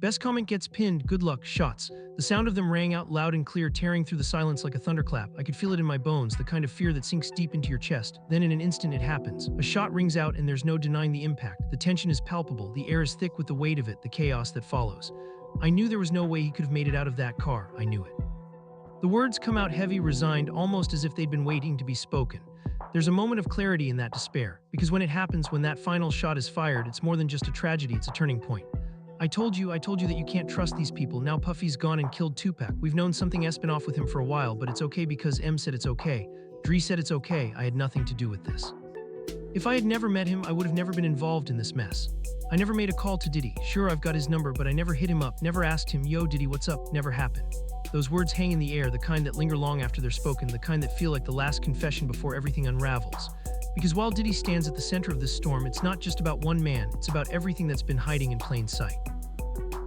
Best comment gets pinned, good luck, shots. The sound of them rang out loud and clear, tearing through the silence like a thunderclap. I could feel it in my bones, the kind of fear that sinks deep into your chest. Then in an instant it happens. A shot rings out and there's no denying the impact. The tension is palpable, the air is thick with the weight of it, the chaos that follows. I knew there was no way he could have made it out of that car, I knew it. The words come out heavy, resigned, almost as if they'd been waiting to be spoken. There's a moment of clarity in that despair, because when it happens, when that final shot is fired, it's more than just a tragedy, it's a turning point. I told you that you can't trust these people. Now Puffy's gone and killed Tupac. We've known something has been off with him for a while, but it's okay because M said it's okay. Dre said it's okay. I had nothing to do with this. If I had never met him, I would have never been involved in this mess. I never made a call to Diddy. Sure, I've got his number, but I never hit him up, never asked him, yo, Diddy, what's up? Never happened. Those words hang in the air, the kind that linger long after they're spoken, the kind that feel like the last confession before everything unravels. Because while Diddy stands at the center of this storm, it's not just about one man, it's about everything that's been hiding in plain sight.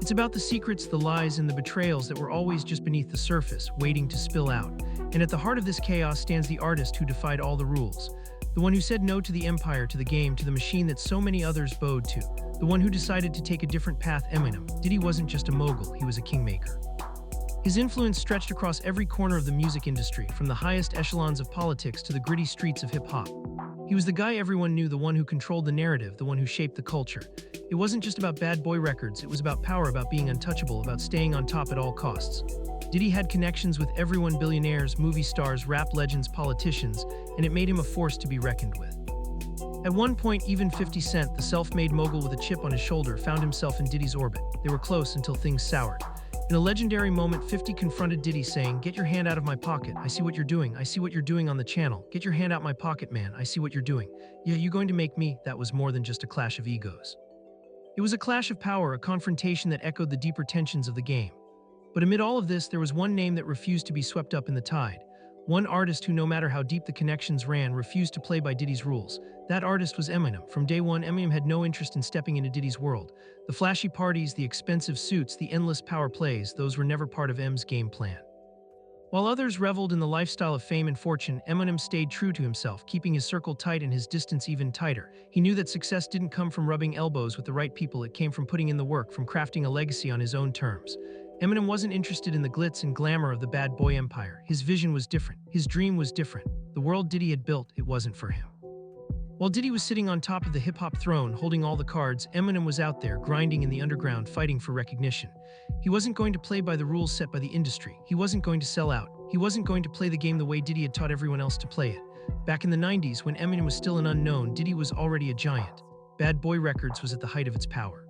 It's about the secrets, the lies, and the betrayals that were always just beneath the surface, waiting to spill out. And at the heart of this chaos stands the artist who defied all the rules. The one who said no to the empire, to the game, to the machine that so many others bowed to. The one who decided to take a different path, Eminem. Diddy wasn't just a mogul, he was a kingmaker. His influence stretched across every corner of the music industry, from the highest echelons of politics to the gritty streets of hip-hop. He was the guy everyone knew, the one who controlled the narrative, the one who shaped the culture. It wasn't just about bad boy records, it was about power, about being untouchable, about staying on top at all costs. Diddy had connections with everyone, billionaires, movie stars, rap legends, politicians, and it made him a force to be reckoned with. At one point, even 50 Cent, the self-made mogul with a chip on his shoulder, found himself in Diddy's orbit. They were close until things soured. In a legendary moment, 50 confronted Diddy saying, "Get your hand out of my pocket, I see what you're doing, I see what you're doing on the channel. Get your hand out my pocket, man, I see what you're doing. Yeah, you going to make me?" That was more than just a clash of egos. It was a clash of power, a confrontation that echoed the deeper tensions of the game. But amid all of this, there was one name that refused to be swept up in the tide. One artist who, no matter how deep the connections ran, refused to play by Diddy's rules. That artist was Eminem. From day one, Eminem had no interest in stepping into Diddy's world. The flashy parties, the expensive suits, the endless power plays, those were never part of M's game plan. While others reveled in the lifestyle of fame and fortune, Eminem stayed true to himself, keeping his circle tight and his distance even tighter. He knew that success didn't come from rubbing elbows with the right people, it came from putting in the work, from crafting a legacy on his own terms. Eminem wasn't interested in the glitz and glamour of the bad boy empire. His vision was different. His dream was different. The world Diddy had built, it wasn't for him. While Diddy was sitting on top of the hip-hop throne, holding all the cards, Eminem was out there, grinding in the underground, fighting for recognition. He wasn't going to play by the rules set by the industry. He wasn't going to sell out. He wasn't going to play the game the way Diddy had taught everyone else to play it. Back in the 90s, when Eminem was still an unknown, Diddy was already a giant. Bad Boy Records was at the height of its power.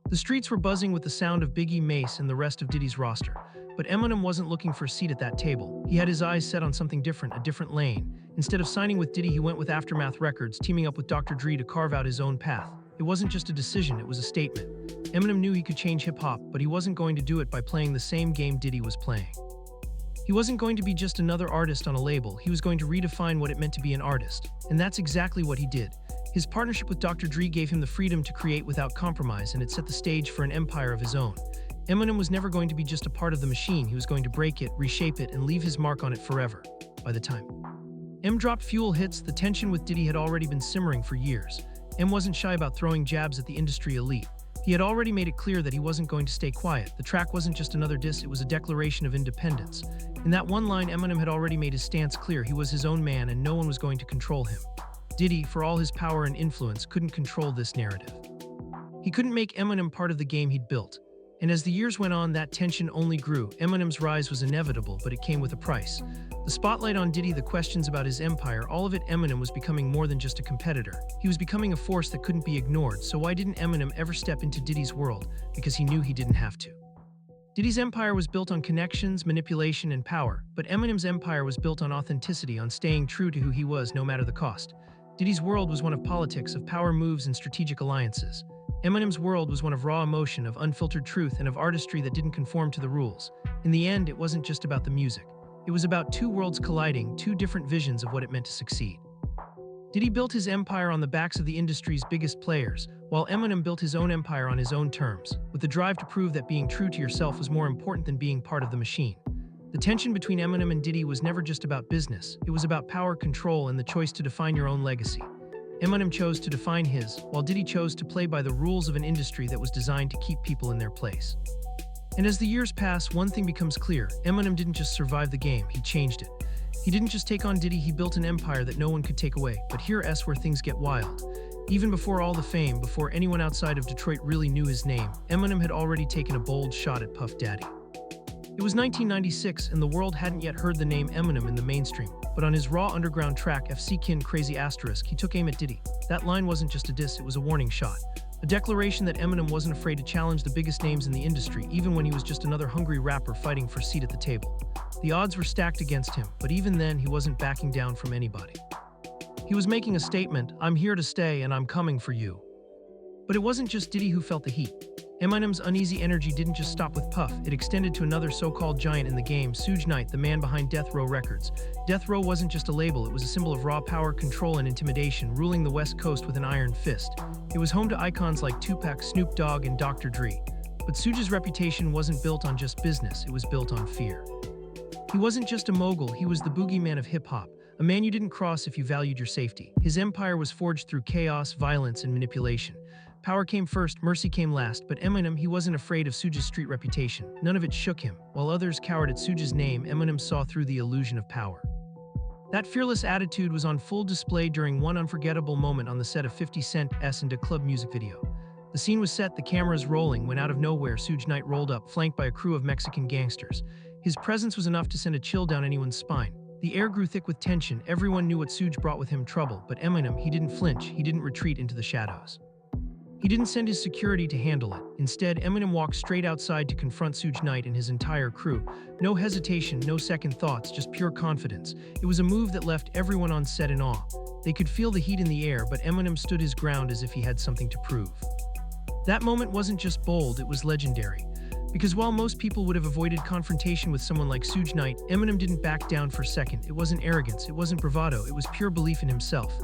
The streets were buzzing with the sound of Biggie, Mace, and the rest of Diddy's roster. But Eminem wasn't looking for a seat at that table. He had his eyes set on something different, a different lane. Instead of signing with Diddy, he went with Aftermath Records, teaming up with Dr. Dre to carve out his own path. It wasn't just a decision, it was a statement. Eminem knew he could change hip-hop, but he wasn't going to do it by playing the same game Diddy was playing. He wasn't going to be just another artist on a label, he was going to redefine what it meant to be an artist. And that's exactly what he did. His partnership with Dr. Dre gave him the freedom to create without compromise, and it set the stage for an empire of his own. Eminem was never going to be just a part of the machine, he was going to break it, reshape it, and leave his mark on it forever. By the time M dropped Fuel hits, the tension with Diddy had already been simmering for years. M wasn't shy about throwing jabs at the industry elite. He had already made it clear that he wasn't going to stay quiet. The track wasn't just another diss, it was a declaration of independence. In that one line, Eminem had already made his stance clear. He was his own man and no one was going to control him. Diddy, for all his power and influence, couldn't control this narrative. He couldn't make Eminem part of the game he'd built. And as the years went on, that tension only grew. Eminem's rise was inevitable, but it came with a price. The spotlight on Diddy, the questions about his empire, all of it, Eminem was becoming more than just a competitor. He was becoming a force that couldn't be ignored, so why didn't Eminem ever step into Diddy's world? Because he knew he didn't have to. Diddy's empire was built on connections, manipulation, and power, but Eminem's empire was built on authenticity, on staying true to who he was no matter the cost. Diddy's world was one of politics, of power moves and strategic alliances. Eminem's world was one of raw emotion, of unfiltered truth, and of artistry that didn't conform to the rules. In the end, it wasn't just about the music. It was about two worlds colliding, two different visions of what it meant to succeed. Diddy built his empire on the backs of the industry's biggest players, while Eminem built his own empire on his own terms, with the drive to prove that being true to yourself was more important than being part of the machine. The tension between Eminem and Diddy was never just about business. It was about power, control, and the choice to define your own legacy. Eminem chose to define his, while Diddy chose to play by the rules of an industry that was designed to keep people in their place. And as the years pass, one thing becomes clear. Eminem didn't just survive the game, he changed it. He didn't just take on Diddy, he built an empire that no one could take away. But here's where things get wild. Even before all the fame, before anyone outside of Detroit really knew his name, Eminem had already taken a bold shot at Puff Daddy. It was 1996 and the world hadn't yet heard the name Eminem in the mainstream, but on his raw underground track FC Kin Crazy Asterisk, he took aim at Diddy. That line wasn't just a diss, it was a warning shot. A declaration that Eminem wasn't afraid to challenge the biggest names in the industry, even when he was just another hungry rapper fighting for a seat at the table. The odds were stacked against him, but even then he wasn't backing down from anybody. He was making a statement, "I'm here to stay and I'm coming for you." But it wasn't just Diddy who felt the heat. Eminem's uneasy energy didn't just stop with Puff, it extended to another so-called giant in the game, Suge Knight, the man behind Death Row Records. Death Row wasn't just a label, it was a symbol of raw power, control, and intimidation, ruling the West Coast with an iron fist. It was home to icons like Tupac, Snoop Dogg, and Dr. Dre. But Suge's reputation wasn't built on just business, it was built on fear. He wasn't just a mogul, he was the boogeyman of hip-hop, a man you didn't cross if you valued your safety. His empire was forged through chaos, violence, and manipulation. Power came first, mercy came last, but Eminem, he wasn't afraid of Suge's street reputation. None of it shook him. While others cowered at Suge's name, Eminem saw through the illusion of power. That fearless attitude was on full display during one unforgettable moment on the set of 50 Cent's and a Club music video. The scene was set, the cameras rolling, when out of nowhere Suge Knight rolled up, flanked by a crew of Mexican gangsters. His presence was enough to send a chill down anyone's spine. The air grew thick with tension, everyone knew what Suge brought with him: trouble. But Eminem, he didn't flinch, he didn't retreat into the shadows. He didn't send his security to handle it. Instead, Eminem walked straight outside to confront Suge Knight and his entire crew. No hesitation, no second thoughts, just pure confidence. It was a move that left everyone on set in awe. They could feel the heat in the air, but Eminem stood his ground as if he had something to prove. That moment wasn't just bold, it was legendary. Because while most people would have avoided confrontation with someone like Suge Knight, Eminem didn't back down for a second. It wasn't arrogance, it wasn't bravado, it was pure belief in himself.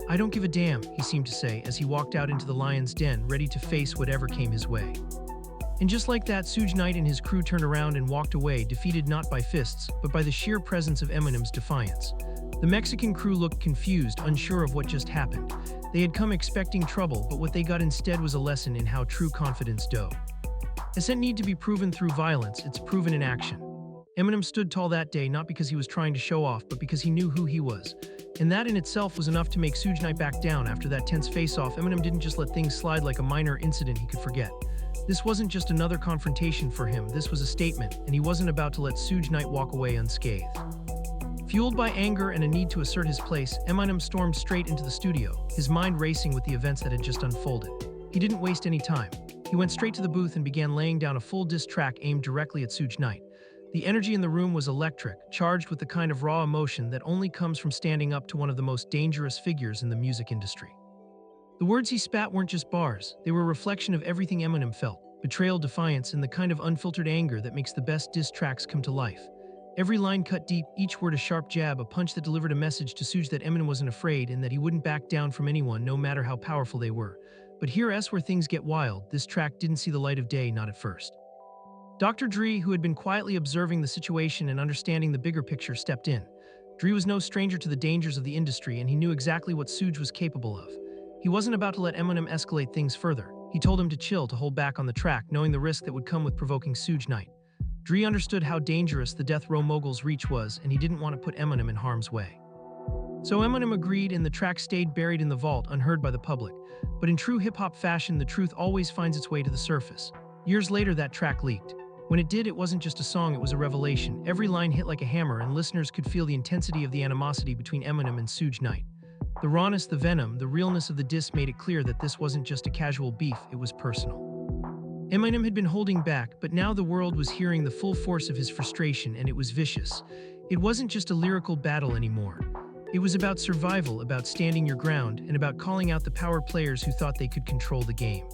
"I don't give a damn," he seemed to say as he walked out into the lion's den, ready to face whatever came his way. And just like that, Suge Knight and his crew turned around and walked away, defeated not by fists, but by the sheer presence of Eminem's defiance. The Mexican crew looked confused, unsure of what just happened. They had come expecting trouble, but what they got instead was a lesson in how true confidence does. Doesn't need to be proven through violence, it's proven in action. Eminem stood tall that day not because he was trying to show off, but because he knew who he was. And that in itself was enough to make Suge Knight back down. After that tense face-off, Eminem didn't just let things slide like a minor incident he could forget. This wasn't just another confrontation for him, this was a statement, and he wasn't about to let Suge Knight walk away unscathed. Fueled by anger and a need to assert his place, Eminem stormed straight into the studio, his mind racing with the events that had just unfolded. He didn't waste any time. He went straight to the booth and began laying down a full diss track aimed directly at Suge Knight. The energy in the room was electric, charged with the kind of raw emotion that only comes from standing up to one of the most dangerous figures in the music industry. The words he spat weren't just bars, they were a reflection of everything Eminem felt: betrayal, defiance, and the kind of unfiltered anger that makes the best diss tracks come to life. Every line cut deep, each word a sharp jab, a punch that delivered a message to Suge that Eminem wasn't afraid and that he wouldn't back down from anyone, no matter how powerful they were. But here's where things get wild. This track didn't see the light of day, not at first. Dr. Dre, who had been quietly observing the situation and understanding the bigger picture, stepped in. Dre was no stranger to the dangers of the industry, and he knew exactly what Suge was capable of. He wasn't about to let Eminem escalate things further. He told him to chill, to hold back on the track, knowing the risk that would come with provoking Suge Knight. Dre understood how dangerous the Death Row mogul's reach was, and he didn't want to put Eminem in harm's way. So Eminem agreed, and the track stayed buried in the vault, unheard by the public. But in true hip-hop fashion, the truth always finds its way to the surface. Years later, that track leaked. When it did, it wasn't just a song, it was a revelation. Every line hit like a hammer, and listeners could feel the intensity of the animosity between Eminem and Suge Knight. The rawness, the venom, the realness of the diss made it clear that this wasn't just a casual beef, it was personal. Eminem had been holding back, but now the world was hearing the full force of his frustration, and it was vicious. It wasn't just a lyrical battle anymore. It was about survival, about standing your ground, and about calling out the power players who thought they could control the game.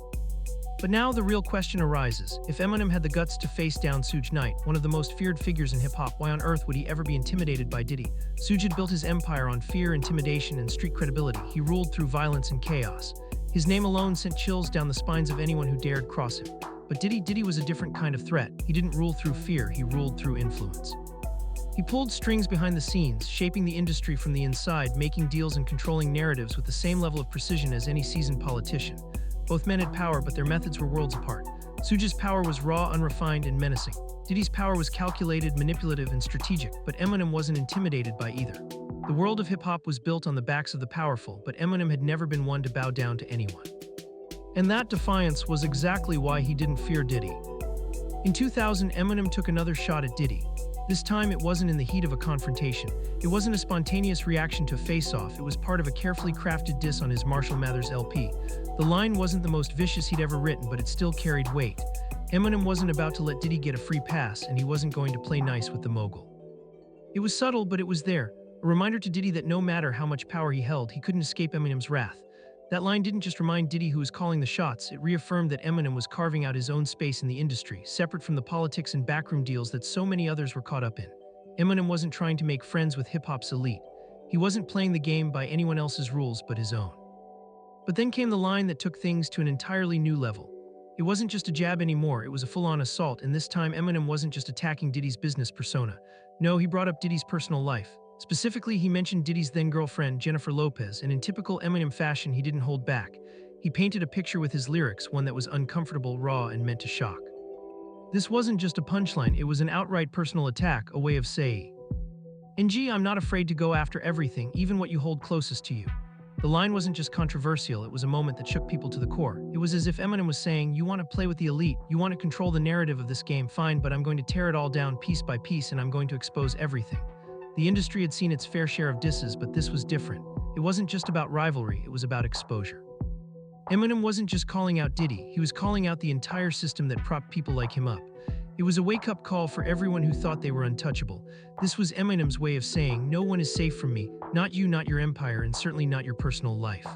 But now the real question arises. If Eminem had the guts to face down Suge Knight, one of the most feared figures in hip-hop, why on earth would he ever be intimidated by Diddy? Suge had built his empire on fear, intimidation, and street credibility. He ruled through violence and chaos. His name alone sent chills down the spines of anyone who dared cross him. But Diddy was a different kind of threat. He didn't rule through fear, he ruled through influence. He pulled strings behind the scenes, shaping the industry from the inside, making deals and controlling narratives with the same level of precision as any seasoned politician. Both men had power, but their methods were worlds apart. Suj's power was raw, unrefined, and menacing. Diddy's power was calculated, manipulative, and strategic, but Eminem wasn't intimidated by either. The world of hip-hop was built on the backs of the powerful, but Eminem had never been one to bow down to anyone. And that defiance was exactly why he didn't fear Diddy. In 2000, Eminem took another shot at Diddy. This time, it wasn't in the heat of a confrontation. It wasn't a spontaneous reaction to a face-off. It was part of a carefully crafted diss on his Marshall Mathers LP. The line wasn't the most vicious he'd ever written, but it still carried weight. Eminem wasn't about to let Diddy get a free pass, and he wasn't going to play nice with the mogul. It was subtle, but it was there, a reminder to Diddy that no matter how much power he held, he couldn't escape Eminem's wrath. That line didn't just remind Diddy who was calling the shots, it reaffirmed that Eminem was carving out his own space in the industry, separate from the politics and backroom deals that so many others were caught up in. Eminem wasn't trying to make friends with hip-hop's elite. He wasn't playing the game by anyone else's rules but his own. But then came the line that took things to an entirely new level. It wasn't just a jab anymore, it was a full-on assault, and this time Eminem wasn't just attacking Diddy's business persona. No, he brought up Diddy's personal life. Specifically, he mentioned Diddy's then-girlfriend, Jennifer Lopez, and in typical Eminem fashion, he didn't hold back. He painted a picture with his lyrics, one that was uncomfortable, raw, and meant to shock. This wasn't just a punchline, it was an outright personal attack, a way of saying, "NG, I'm not afraid to go after everything, even what you hold closest to you." The line wasn't just controversial, it was a moment that shook people to the core. It was as if Eminem was saying, you want to play with the elite, you want to control the narrative of this game, fine, but I'm going to tear it all down piece by piece and I'm going to expose everything. The industry had seen its fair share of disses, but this was different. It wasn't just about rivalry, it was about exposure. Eminem wasn't just calling out Diddy, he was calling out the entire system that propped people like him up. It was a wake-up call for everyone who thought they were untouchable. This was Eminem's way of saying, no one is safe from me, not you, not your empire, and certainly not your personal life.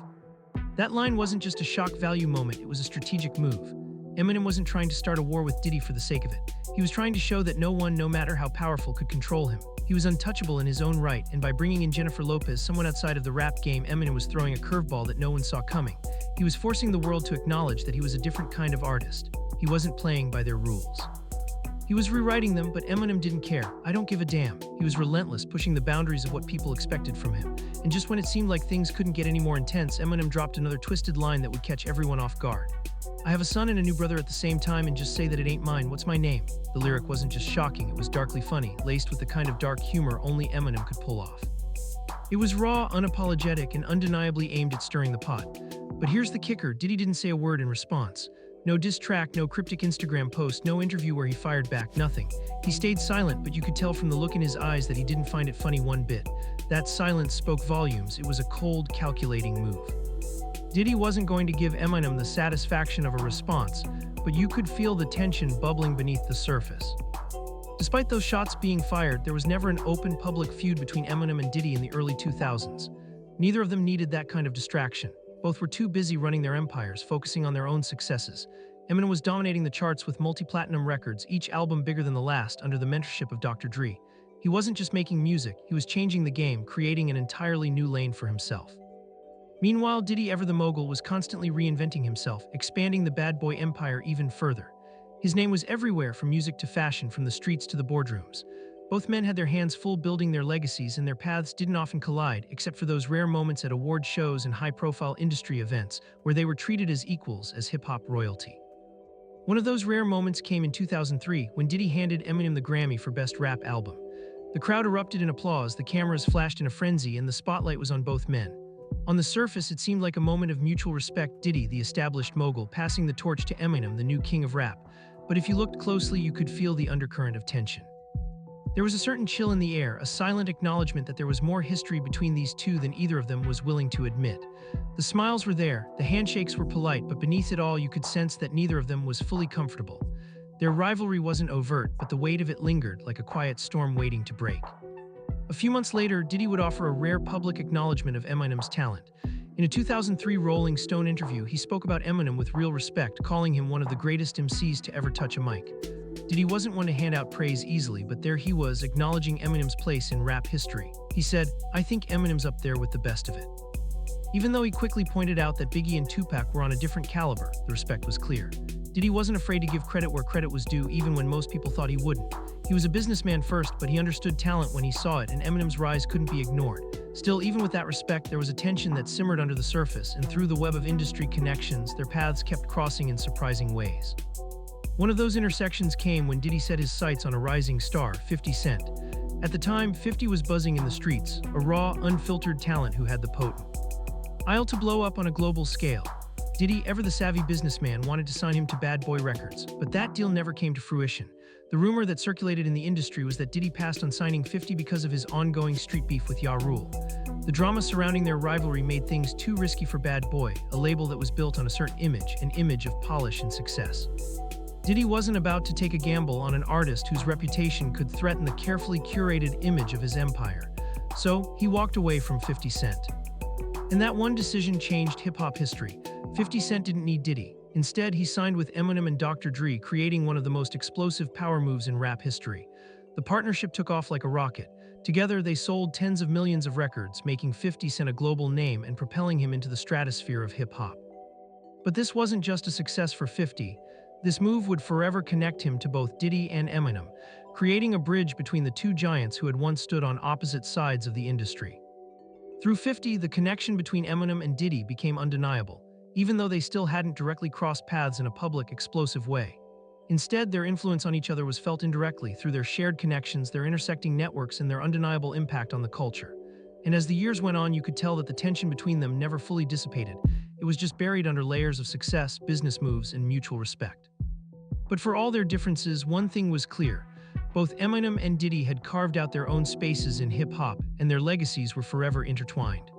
That line wasn't just a shock value moment, it was a strategic move. Eminem wasn't trying to start a war with Diddy for the sake of it. He was trying to show that no one, no matter how powerful, could control him. He was untouchable in his own right, and by bringing in Jennifer Lopez, someone outside of the rap game, Eminem was throwing a curveball that no one saw coming. He was forcing the world to acknowledge that he was a different kind of artist. He wasn't playing by their rules. He was rewriting them, but Eminem didn't care. I don't give a damn. He was relentless, pushing the boundaries of what people expected from him. And just when it seemed like things couldn't get any more intense, Eminem dropped another twisted line that would catch everyone off guard. I have a son and a new brother at the same time, and just say that it ain't mine. What's my name? The lyric wasn't just shocking, it was darkly funny, laced with the kind of dark humor only Eminem could pull off. It was raw, unapologetic, and undeniably aimed at stirring the pot. But here's the kicker, Diddy didn't say a word in response. No diss track, no cryptic Instagram post, no interview where he fired back, nothing. He stayed silent, but you could tell from the look in his eyes that he didn't find it funny one bit. That silence spoke volumes. It was a cold, calculating move. Diddy wasn't going to give Eminem the satisfaction of a response, but you could feel the tension bubbling beneath the surface. Despite those shots being fired, there was never an open public feud between Eminem and Diddy in the early 2000s. Neither of them needed that kind of distraction. Both were too busy running their empires, focusing on their own successes. Eminem was dominating the charts with multi-platinum records, each album bigger than the last, under the mentorship of Dr. Dre. He wasn't just making music, he was changing the game, creating an entirely new lane for himself. Meanwhile, Diddy, ever the mogul, was constantly reinventing himself, expanding the bad boy empire even further. His name was everywhere, from music to fashion, from the streets to the boardrooms. Both men had their hands full building their legacies, and their paths didn't often collide, except for those rare moments at award shows and high-profile industry events, where they were treated as equals, as hip-hop royalty. One of those rare moments came in 2003, when Diddy handed Eminem the Grammy for Best Rap Album. The crowd erupted in applause, the cameras flashed in a frenzy, and the spotlight was on both men. On the surface, it seemed like a moment of mutual respect, Diddy, the established mogul, passing the torch to Eminem, the new king of rap. But if you looked closely, you could feel the undercurrent of tension. There was a certain chill in the air, a silent acknowledgement that there was more history between these two than either of them was willing to admit. The smiles were there, the handshakes were polite, but beneath it all you could sense that neither of them was fully comfortable. Their rivalry wasn't overt, but the weight of it lingered, like a quiet storm waiting to break. A few months later, Diddy would offer a rare public acknowledgement of Eminem's talent. In a 2003 Rolling Stone interview, he spoke about Eminem with real respect, calling him one of the greatest MCs to ever touch a mic. Diddy wasn't one to hand out praise easily, but there he was, acknowledging Eminem's place in rap history. He said, "I think Eminem's up there with the best of it." Even though he quickly pointed out that Biggie and Tupac were on a different caliber, the respect was clear. Diddy wasn't afraid to give credit where credit was due, even when most people thought he wouldn't. He was a businessman first, but he understood talent when he saw it, and Eminem's rise couldn't be ignored. Still, even with that respect, there was a tension that simmered under the surface, and through the web of industry connections, their paths kept crossing in surprising ways. One of those intersections came when Diddy set his sights on a rising star, 50 Cent. At the time, 50 was buzzing in the streets, a raw, unfiltered talent who had the potent "I'll" to blow up on a global scale. Diddy, ever the savvy businessman, wanted to sign him to Bad Boy Records, but that deal never came to fruition. The rumor that circulated in the industry was that Diddy passed on signing 50 because of his ongoing street beef with Ja Rule. The drama surrounding their rivalry made things too risky for Bad Boy, a label that was built on a certain image, an image of polish and success. Diddy wasn't about to take a gamble on an artist whose reputation could threaten the carefully curated image of his empire. So, he walked away from 50 Cent. And that one decision changed hip-hop history. 50 Cent didn't need Diddy. Instead, he signed with Eminem and Dr. Dre, creating one of the most explosive power moves in rap history. The partnership took off like a rocket. Together, they sold tens of millions of records, making 50 Cent a global name and propelling him into the stratosphere of hip-hop. But this wasn't just a success for 50. This move would forever connect him to both Diddy and Eminem, creating a bridge between the two giants who had once stood on opposite sides of the industry. Through 50, the connection between Eminem and Diddy became undeniable, even though they still hadn't directly crossed paths in a public, explosive way. Instead, their influence on each other was felt indirectly through their shared connections, their intersecting networks, and their undeniable impact on the culture. And as the years went on, you could tell that the tension between them never fully dissipated. It was just buried under layers of success, business moves, and mutual respect. But for all their differences, one thing was clear. Both Eminem and Diddy had carved out their own spaces in hip-hop, and their legacies were forever intertwined.